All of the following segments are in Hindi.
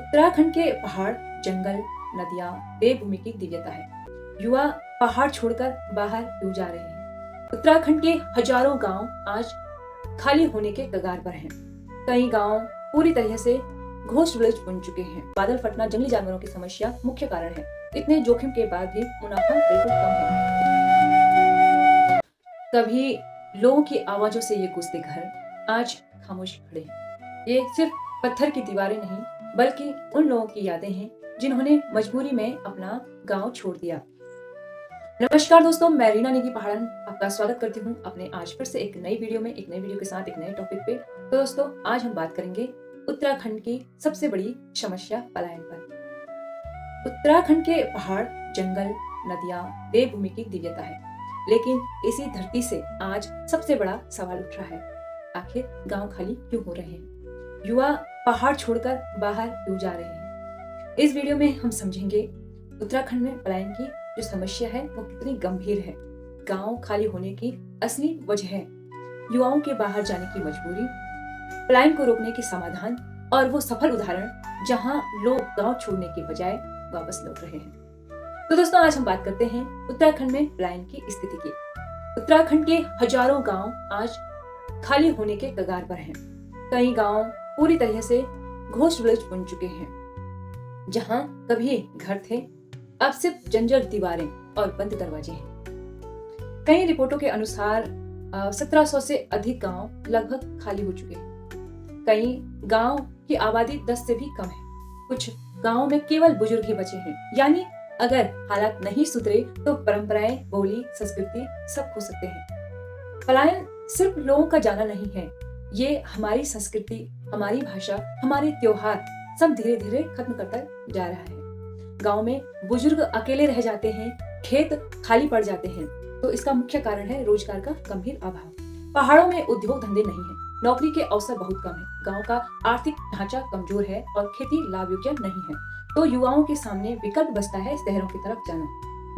उत्तराखंड के पहाड़, जंगल, नदियां, देवभूमि की दिव्यता है। युवा पहाड़ छोड़कर बाहर क्यों जा रहे हैं? उत्तराखंड के हजारों गांव आज खाली होने के कगार पर हैं। कई गांव पूरी तरह से घोस्ट विलेज बन चुके हैं। बादल फटना, जंगली जानवरों की समस्या मुख्य कारण है। इतने जोखिम के बाद भी मुनाफा बिल्कुल कम है। कभी लोगों की आवाजों से ये गुस्से घर आज खामोश खड़े हैं। ये सिर्फ पत्थर की दीवारें नहीं, बल्कि उन लोगों की यादें हैं जिन्होंने मजबूरी में अपना गांव छोड़ दिया। नमस्कार दोस्तों, मैं रीना नेगी पहाड़न आपका स्वागत करती हूँ अपने आज फिर से एक नई वीडियो के साथ एक नए टॉपिक पे। तो दोस्तों, आज हम बात करेंगे उत्तराखंड की सबसे बड़ी समस्या पलायन पर। उत्तराखंड के पहाड़, जंगल, नदियां, देवभूमि की दिव्यता है, लेकिन इसी धरती से आज सबसे बड़ा सवाल उठ रहा है, आखिर गांव खाली क्यों हो रहे हैं? युवा पहाड़ छोड़कर बाहर क्यों जा रहे हैं? इस वीडियो में हम समझेंगे उत्तराखंड में पलायन की जो समस्या है वो कितनी गंभीर है, गांव खाली होने की असली वजह है, युवाओं के बाहर जाने की मजबूरी, पलायन को रोकने के समाधान और वो सफल उदाहरण जहां लोग गांव छोड़ने के बजाय वापस लौट रहे हैं। तो दोस्तों, आज हम बात करते हैं उत्तराखंड में पलायन की स्थिति की। उत्तराखंड के हजारों गांव आज खाली होने के कगार पर हैं। कई गांव पूरी तरह से घोस्ट विलेज बन चुके हैं। जहां कभी घर थे, अब सिर्फ जंजर दीवारें और बंद दरवाजे हैं। कई रिपोर्टों के अनुसार 1700 से अधिक गांव लगभग खाली हो चुके हैं। कई गांव की आबादी 10 से भी कम है। कुछ गांवों में केवल बुजुर्ग ही बचे हैं। यानी अगर हालात नहीं सुधरे तो परंपराएं, बोली, संस्कृति सब खो सकते हैं। पलायन सिर्फ लोगों का जाना नहीं है, ये हमारी संस्कृति, हमारी भाषा, हमारे त्योहार सब धीरे धीरे खत्म करता जा रहा है। गांव में बुजुर्ग अकेले रह जाते हैं, खेत खाली पड़ जाते हैं, तो इसका मुख्य कारण है रोजगार का गंभीर अभाव। पहाड़ों में उद्योग धंधे नहीं है, नौकरी के अवसर बहुत कम है, गांव का आर्थिक ढांचा कमजोर है और खेती लाभ योग्य नहीं है, तो युवाओं के सामने विकल्प बचता है शहरों की तरफ जाना।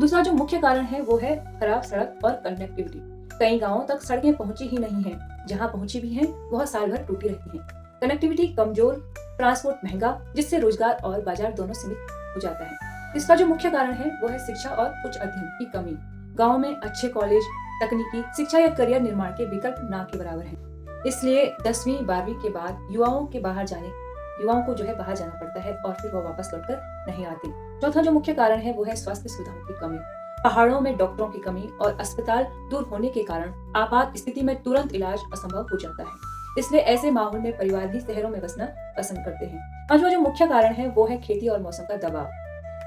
दूसरा जो मुख्य कारण है वो है खराब सड़क और कनेक्टिविटी। कई गाँवों तक सड़कें पहुंची ही नहीं है, जहाँ पहुंची भी है वह साल भर टूटी रहती है। कनेक्टिविटी कमजोर, ट्रांसपोर्ट महंगा, जिससे रोजगार और बाजार दोनों सीमित हो जाता है। इसका जो मुख्य कारण है वो है शिक्षा और उच्च अध्ययन की कमी। गांव में अच्छे कॉलेज, तकनीकी शिक्षा या करियर निर्माण के विकल्प ना के बराबर हैं। इसलिए 10वीं 12वीं के बाद युवाओं को जो है बाहर जाना पड़ता है और फिर वो वापस लौटकर नहीं आते। चौथा जो मुख्य कारण है वो है स्वास्थ्य सुविधाओं की कमी। पहाड़ों में डॉक्टरों की कमी और अस्पताल दूर होने के कारण आपात स्थिति में तुरंत इलाज असंभव हो जाता है। इसलिए ऐसे माहौल में परिवार भी शहरों में बसना पसंद करते हैं। पांचवा जो मुख्य कारण है वो है खेती और मौसम का दबाव।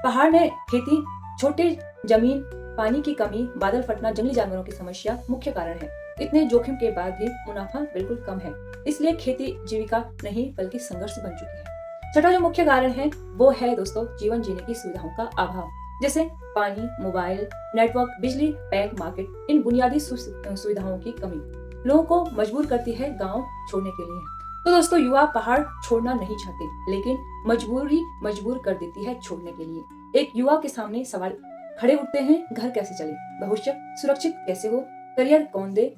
पहाड़ में खेती, छोटे जमीन, पानी की कमी, बादल फटना, जंगली जानवरों की समस्या मुख्य कारण है। इतने जोखिम के बाद भी मुनाफा बिल्कुल कम है, इसलिए खेती जीविका नहीं बल्कि संघर्ष बन चुकी है। छठा जो मुख्य कारण है वो है दोस्तों जीवन जीने की सुविधाओं का अभाव, जैसे पानी, मोबाइल, नेटवर्क, बिजली, बैंक, मार्केट, इन बुनियादी सुविधाओं की कमी लोगों को मजबूर करती है गांव छोड़ने के लिए। तो दोस्तों, युवा पहाड़ छोड़ना नहीं चाहते, लेकिन मजबूरी मजबूर कर देती है छोड़ने के लिए। एक युवा के सामने सवाल खड़े उठते हैं, घर कैसे चले, भविष्य सुरक्षित कैसे हो, करियर कौन दे।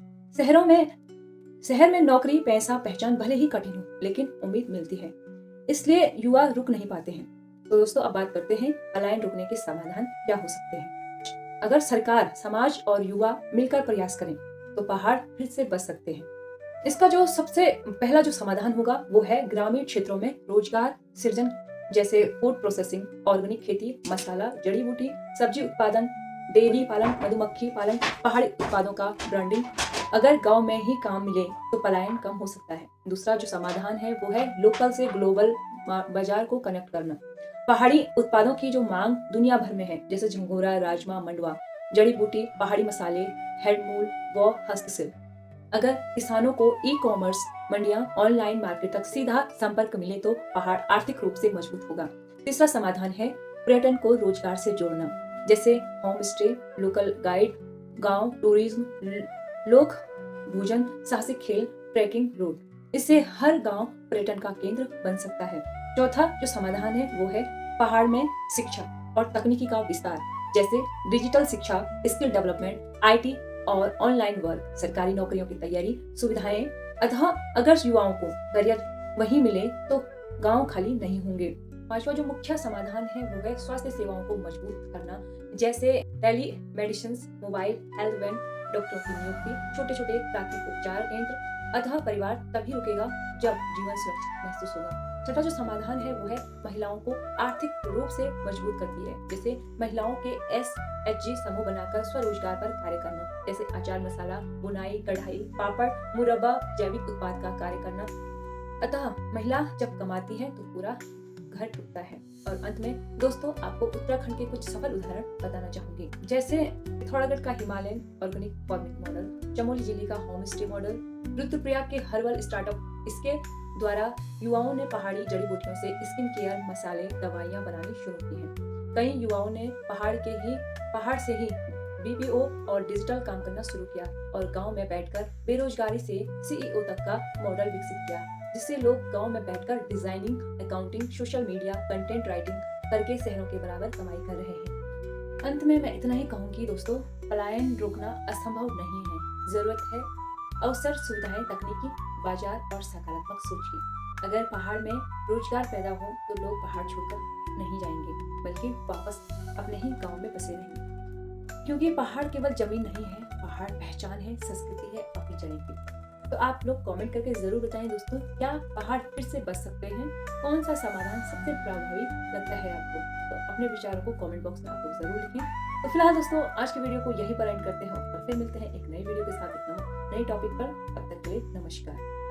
शहर में नौकरी, पैसा, पहचान भले ही कठिन हो, लेकिन उम्मीद मिलती है, इसलिए युवा रुक नहीं पाते हैं। तो दोस्तों, अब बात करते हैं पलायन रोकने के समाधान क्या हो सकते हैं। अगर सरकार, समाज और युवा मिलकर प्रयास करें तो पहाड़ फिर से बच सकते हैं। इसका जो सबसे पहला जो समाधान होगा वो है ग्रामीण क्षेत्रों में रोजगार सृजन, जैसे फूड प्रोसेसिंग, ऑर्गेनिक खेती, मसाला, जड़ी बूटी, सब्जी उत्पादन, डेयरी पालन, मधुमक्खी पालन, पहाड़ी उत्पादों का ब्रांडिंग। अगर गांव में ही काम मिले तो पलायन कम हो सकता है। दूसरा जो समाधान है वो है लोकल से ग्लोबल बाजार को कनेक्ट करना। पहाड़ी उत्पादों की जो मांग दुनिया भर में है, जैसे झंगोरा, राजमा, मंडवा, जड़ी बूटी, पहाड़ी मसाले, हैंडलूम व हस्तशिल्प। अगर किसानों को ई-कॉमर्स, मंडियां, ऑनलाइन मार्केट तक सीधा संपर्क मिले तो पहाड़ आर्थिक रूप से मजबूत होगा। तीसरा समाधान है पर्यटन को रोजगार से जोड़ना, जैसे होम स्टे, लोकल गाइड, गांव टूरिज्म, लोक भोजन, साहसिक खेल, ट्रैकिंग रूट। इससे हर गांव पर्यटन का केंद्र बन सकता है। चौथा जो समाधान है वो है पहाड़ में शिक्षा और तकनीकी का विस्तार, जैसे डिजिटल शिक्षा, स्किल डेवलपमेंट, IT और ऑनलाइन वर्क, सरकारी नौकरियों की तैयारी, सुविधाएं। अतः अगर युवाओं को करियर वहीं मिले तो गांव खाली नहीं होंगे। पांचवा जो मुख्य समाधान है वो है स्वास्थ्य सेवाओं को मजबूत करना, जैसे telemedicine, mobile health van, डॉक्टरों की नियुक्ति, छोटे छोटे प्राथमिक उपचार केंद्र। अतः परिवार तभी रुकेगा जब जीवन सुरक्षित महसूस होगा। छठा जो समाधान है वो है महिलाओं को आर्थिक रूप से मजबूत करती है, जैसे महिलाओं के SHG समूह बनाकर स्वरोजगार पर कार्य करना, जैसे अचार मसाला, बुनाई, कढ़ाई, पापड़, मुरब्बा, जैविक उत्पाद का कार्य करना। अतः महिला जब कमाती है तो पूरा घर टूटता है। और अंत में दोस्तों आपको उत्तराखंड के कुछ सफल उदाहरण बताना चाहूंगी, जैसे पिथौरागढ़ का Himalayan organic farming model, Chamoli जिले का होम स्टे मॉडल, रुद्रप्रयाग के हर्बल स्टार्टअप। इसके द्वारा युवाओं ने पहाड़ी जड़ी बूटियों से स्किन केयर, मसाले, दवाइयां बनानी शुरू की हैं। कई युवाओं ने पहाड़ से ही BPO और डिजिटल काम करना शुरू किया और गांव में बैठकर बेरोजगारी से CEO तक का मॉडल विकसित किया, जिससे लोग गांव में बैठकर designing, accounting, social media, content writing करके शहरों के बराबर कमाई कर रहे हैं। अंत में मैं इतना ही कहूंगी दोस्तों, पलायन रोकना असंभव नहीं है, जरूरत है अवसर, सुविधाएं, तकनीकी बाजार और सकारात्मक सोच की। अगर पहाड़ में रोजगार पैदा हो तो लोग पहाड़ छोड़कर नहीं जाएंगे, बल्कि वापस अपने ही गांव में बसे रहेंगे, क्योंकि पहाड़ केवल जमीन नहीं है, पहाड़ पहचान है, संस्कृति है, अपनी जड़ें की। तो आप लोग कमेंट करके जरूर बताएं दोस्तों, क्या पहाड़ फिर से बच सकते हैं? कौन सा समाधान सबसे प्रभावी लगता है आपको? तो अपने विचारों को कमेंट बॉक्स में आप लोग जरूर लिखें। तो फिलहाल दोस्तों आज की वीडियो को यहीं पर एंड करते हैं और फिर मिलते हैं एक नई वीडियो के साथ एक नए टॉपिक पर। तब तक के लिए नमस्कार।